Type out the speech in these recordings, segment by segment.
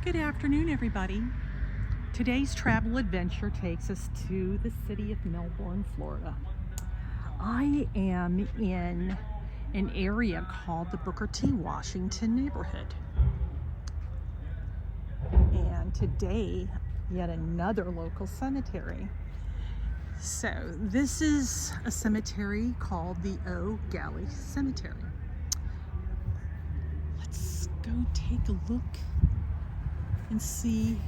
Good afternoon, everybody. Today's travel adventure takes us to the city of Melbourne, Florida. I am in an area called the Booker T. Washington neighborhood. And today, yet another local cemetery. So this is a cemetery called the Eau Gallie Cemetery. Let's go take a look and see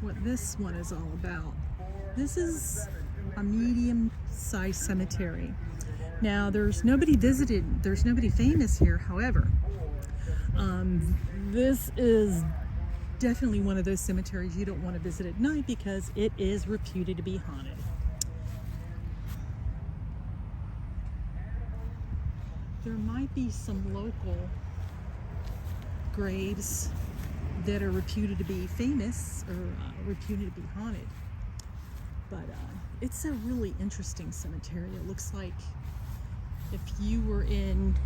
what this one is all about. This is a medium-sized cemetery. Now there's nobody famous here, however. This is definitely one of those cemeteries you don't want to visit at night because it is reputed to be haunted. There might be some local graves that are reputed to be famous or reputed to be haunted, but it's a really interesting cemetery. It looks like if you were in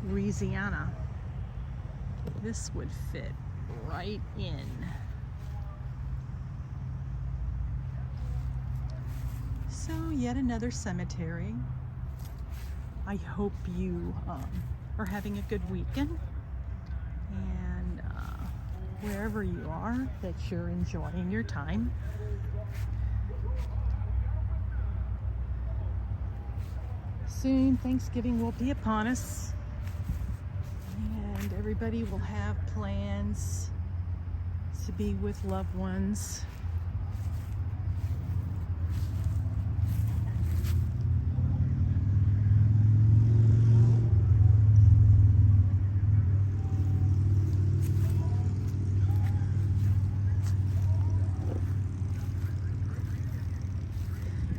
Louisiana, this would fit right in. So yet another cemetery. I hope you are having a good weekend, and wherever you are, that you're enjoying your time. Soon Thanksgiving will be upon us, and everybody will have plans to be with loved ones.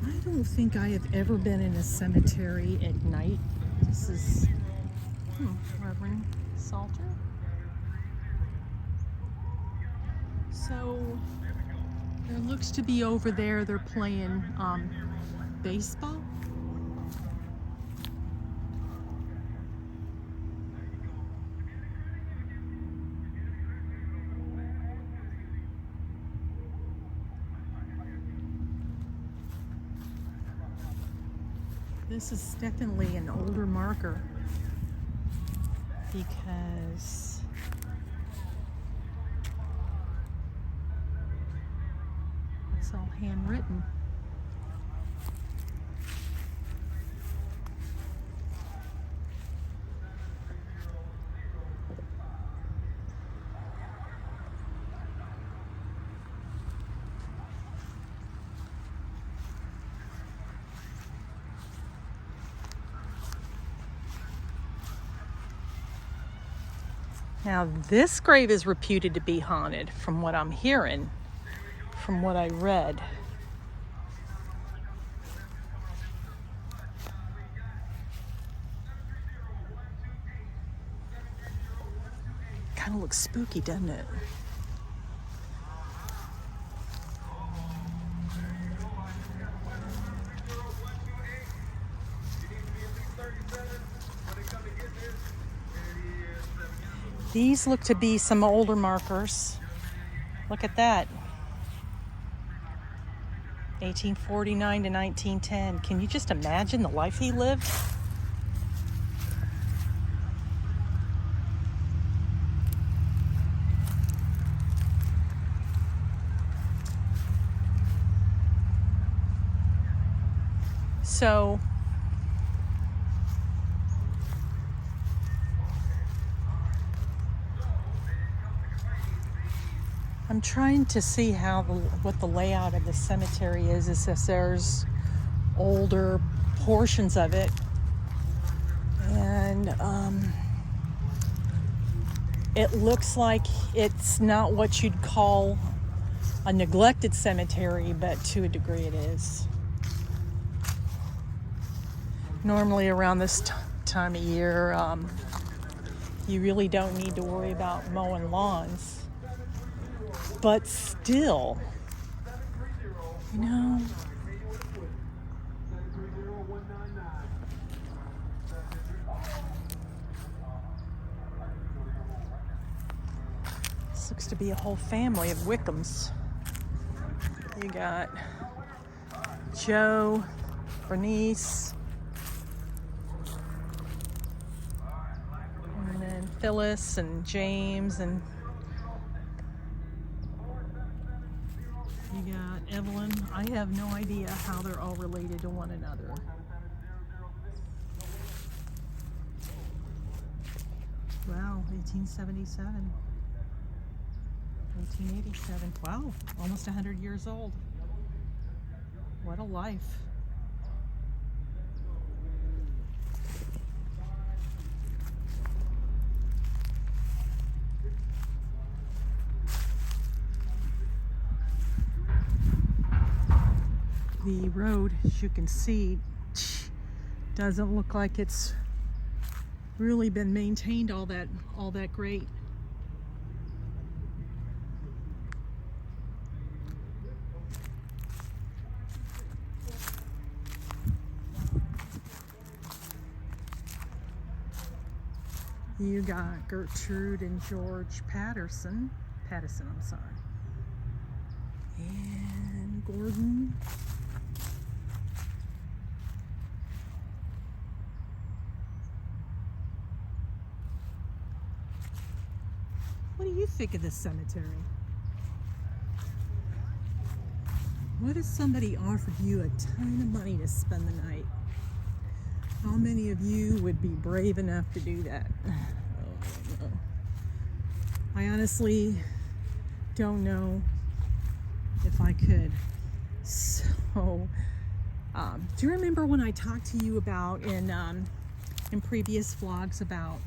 I don't think I have ever been in a cemetery at night. This is Reverend Salter. So there looks to be over there they're playing baseball. This is definitely an older marker because it's all handwritten. Now this grave is reputed to be haunted from what I'm hearing, from what I read. Kind of looks spooky, doesn't it? These look to be some older markers. Look at that. 1849 to 1910. Can you just imagine the life he lived? So I'm trying to see what the layout of the cemetery is. It says there's older portions of it, and it looks like it's not what you'd call a neglected cemetery, but to a degree it is. Normally around this time of year, you really don't need to worry about mowing lawns. But still, you know, This looks to be a whole family of Wickhams. You got Joe, Bernice, and then Phyllis and James, and you got Evelyn. I have no idea how they're all related to one another. Wow, 1877, 1887. Wow, almost 100 years old. What a life. The road, as you can see, doesn't look like it's really been maintained all that great. You got Gertrude and George Pattison, I'm sorry, and Gordon. What do you think of this cemetery? What if somebody offered you a ton of money to spend the night? How many of you would be brave enough to do that? Oh, no. I honestly don't know if I could. So, do you remember when I talked to you about in previous vlogs about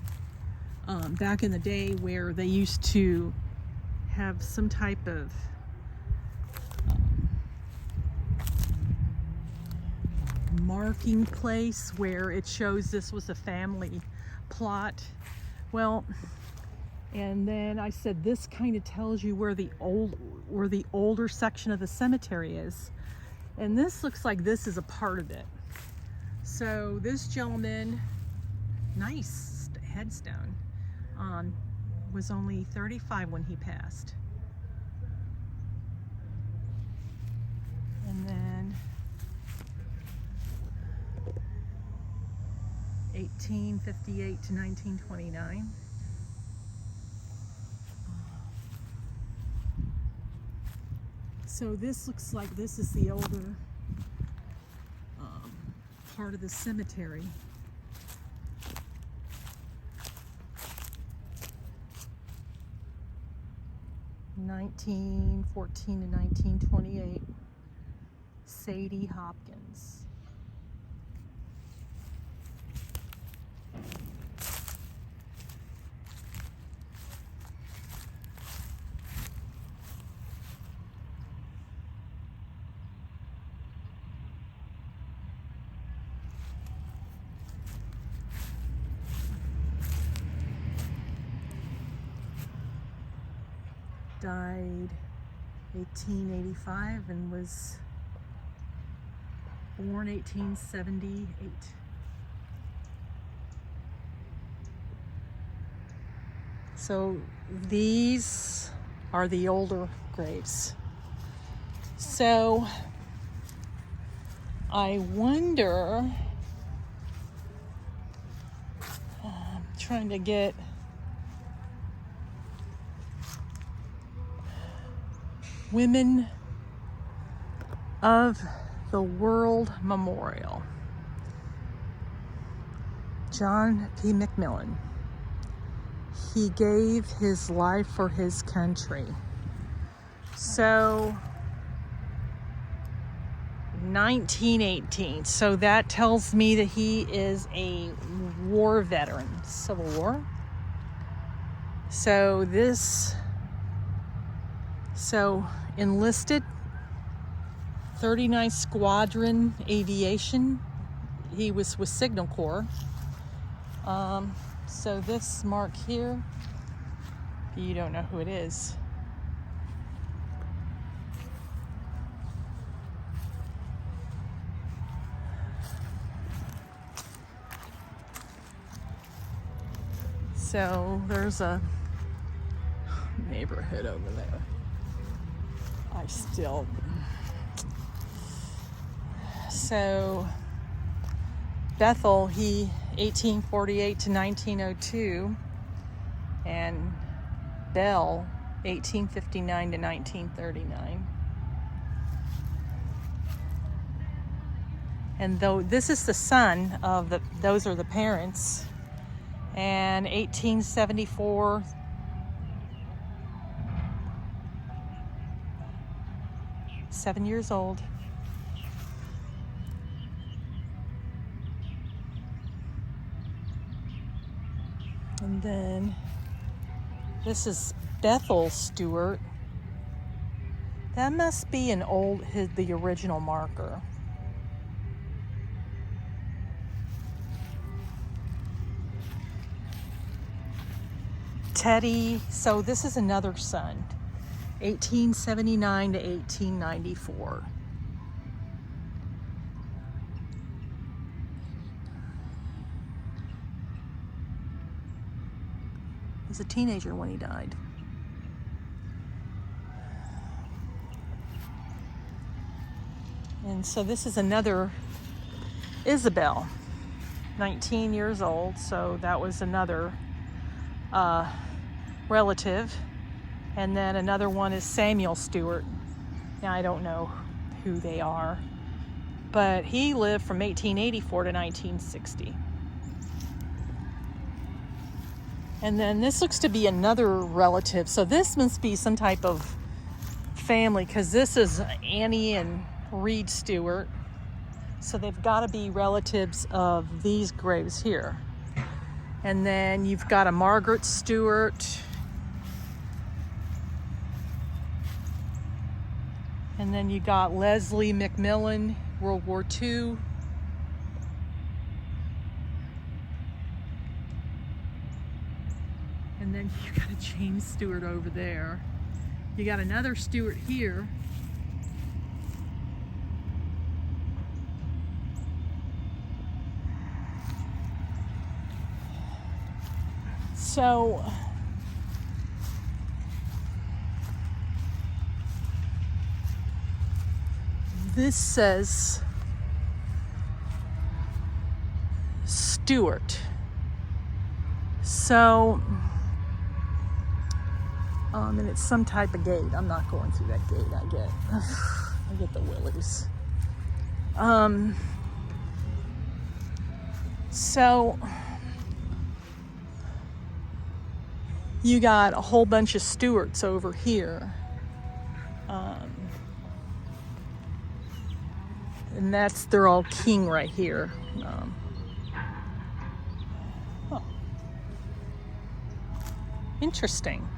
back in the day where they used to have some type of marking place where it shows this was a family plot? Well, and then I said this kind of tells you where the older section of the cemetery is, and this looks like this is a part of it. So this gentleman, nice headstone, was only 35 when he passed. And then 1858 to 1929. So this looks like this is the older part of the cemetery. (1914 to 1928). Sadie Hopkins. Died 1885 and was born 1878. So these are the older graves. So I wonder, I'm trying to get Women of the World Memorial. John P. McMillan. He gave his life for his country. So 1918. So that tells me that he is a war veteran, Civil War. So enlisted 39th Squadron Aviation. He was with Signal Corps. So this mark here, you don't know who it is. So there's a neighborhood over there. So Bethel, he 1848 to 1902, and Bell 1859 to 1939. And though this is the son of those are the parents, and 1874, seven years old. And then this is Bethel Stewart. That must be the original marker. Teddy, so this is another son, 1879 to 1894. He was a teenager when he died. And so this is another Isabel, 19 years old, so that was another relative. And then another one is Samuel Stewart. Now I don't know who they are, but he lived from 1884 to 1960. And then this looks to be another relative, so this must be some type of family, because this is Annie and Reed Stewart, so they've got to be relatives of these graves here. And then you've got a Margaret Stewart. And then you got Leslie McMillan, World War II. And then you got a James Stewart over there. You got another Stewart here. So this says Stewart. So, and it's some type of gate. I'm not going through that gate. I get the willies. So you got a whole bunch of Stewarts over here. And they're all king right here. Interesting.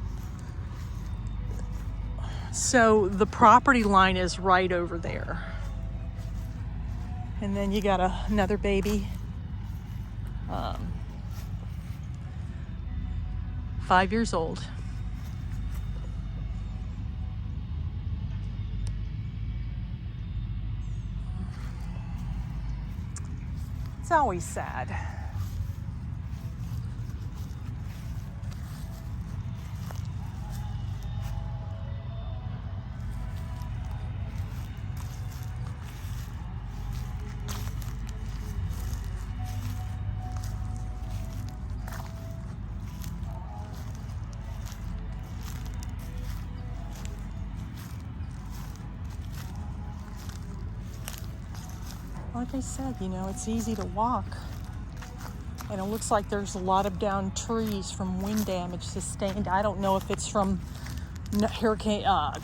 So the property line is right over there. And then you got another baby. 5 years old. It's always sad. Like I said, it's easy to walk. And it looks like there's a lot of downed trees from wind damage sustained. I don't know if it's from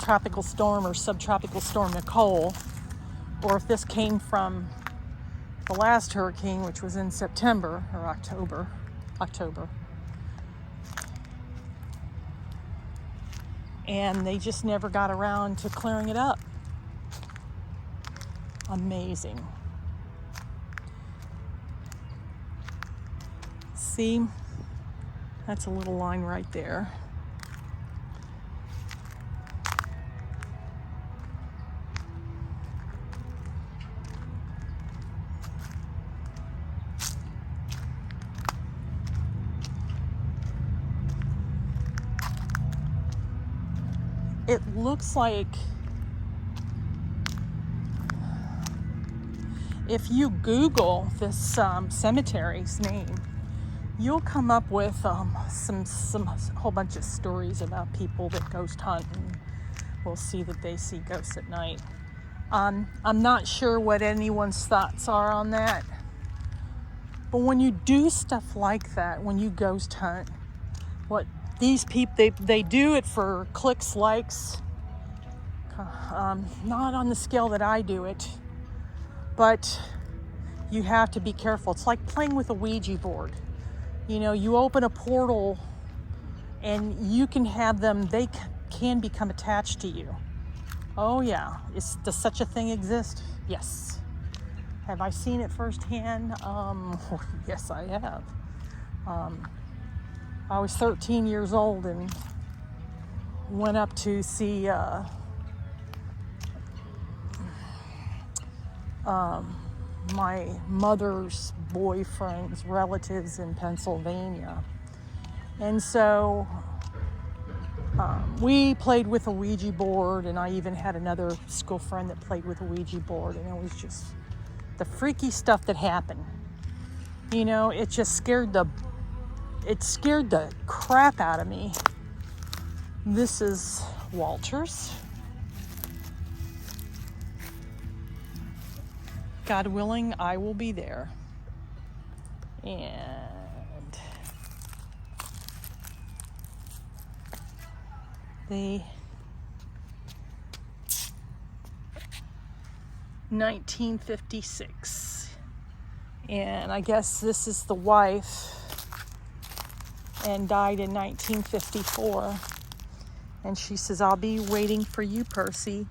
tropical storm or subtropical storm Nicole, or if this came from the last hurricane, which was in September or October. And they just never got around to clearing it up. Amazing. See, that's a little line right there. it looks like, if you Google this cemetery's name, you'll come up with some whole bunch of stories about people that ghost hunt and will see that they see ghosts at night. I'm not sure what anyone's thoughts are on that, but when you do stuff like that, when you ghost hunt, what these people, they do it for clicks, likes, not on the scale that I do it, but you have to be careful. It's like playing with a Ouija board. You know, you open a portal and you can have them, they can become attached to you. Oh yeah, does such a thing exist? Yes. Have I seen it firsthand? Yes, I have. I was 13 years old and went up to see my mother's boyfriend's relatives in Pennsylvania. And so we played with a Ouija board, and I even had another school friend that played with a Ouija board, and it was just the freaky stuff that happened. You know, it just scared the crap out of me. This is Walters. God willing, I will be there. And the 1956. And I guess this is the wife, and died in 1954. And she says, I'll be waiting for you, Percy.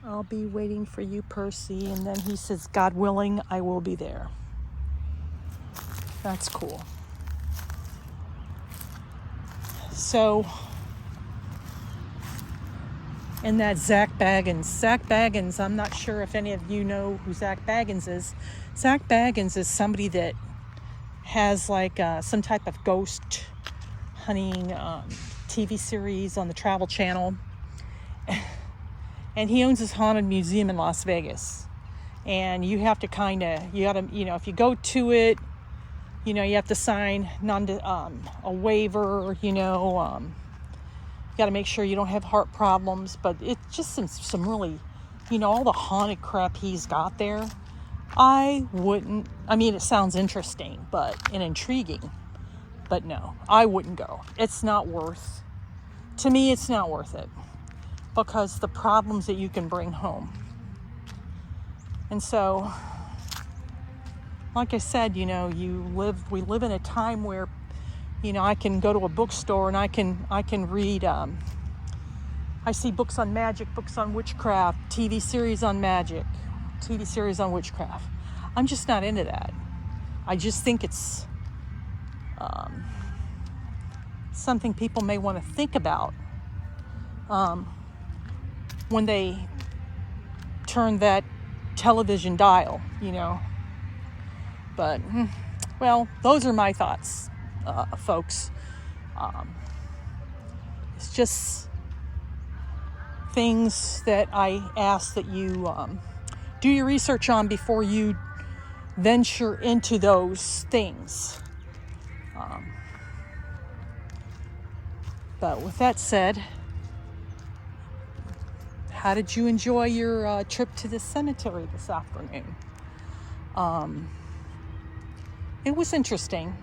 I'll be waiting for you, Percy. And then he says, God willing, I will be there. That's cool. So, and that's Zach Baggins. Zach Baggins, I'm not sure if any of you know who Zach Baggins is. Zach Baggins is somebody that has like some type of ghost hunting TV series on the Travel Channel. And he owns this haunted museum in Las Vegas. And you have to if you go to it, you know, you have to sign a waiver, you know, you got to make sure you don't have heart problems. But it's just some really, you know, all the haunted crap he's got there. It sounds interesting and intriguing, but no, I wouldn't go. It's not worth it, because the problems that you can bring home. And so, like I said, you know, we live in a time where, you know, I can go to a bookstore and I can read, I see books on magic, books on witchcraft, TV series on magic, TV series on witchcraft. I'm just not into that. I just think it's something people may want to think about when they turn that television dial, you know. But, well, those are my thoughts, folks. It's just things that I ask that you do your research on before you venture into those things. But with that said, how did you enjoy your trip to the cemetery this afternoon? It was interesting.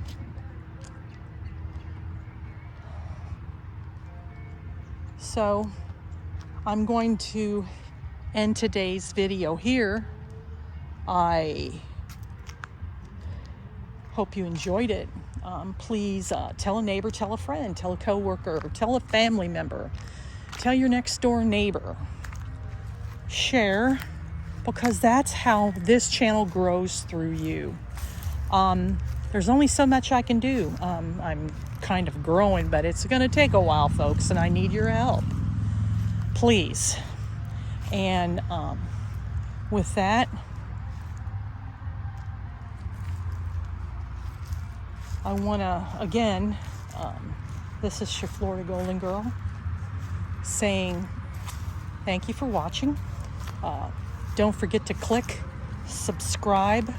So I'm going to end today's video here. I hope you enjoyed it. Please tell a neighbor, tell a friend, tell a coworker, tell a family member, tell your next door neighbor. Share, because that's how this channel grows through you. There's only so much I can do. I'm kind of growing, but it's going to take a while, folks, and I need your help. Please. And with that, I want to, again, this is your Florida Golden Girl, saying thank you for watching. Don't forget to click subscribe.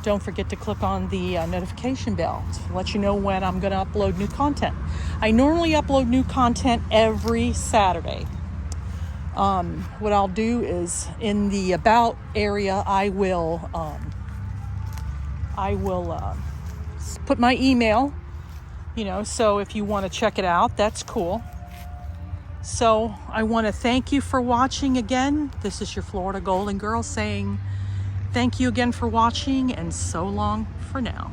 Don't forget to click on the notification bell to let you know when I'm going to upload new content. I normally upload new content every Saturday. What I'll do is in the about area, I will put my email, so if you want to check it out, that's cool. So I want to thank you for watching again. This is your Florida Golden Girl saying thank you again for watching, and so long for now.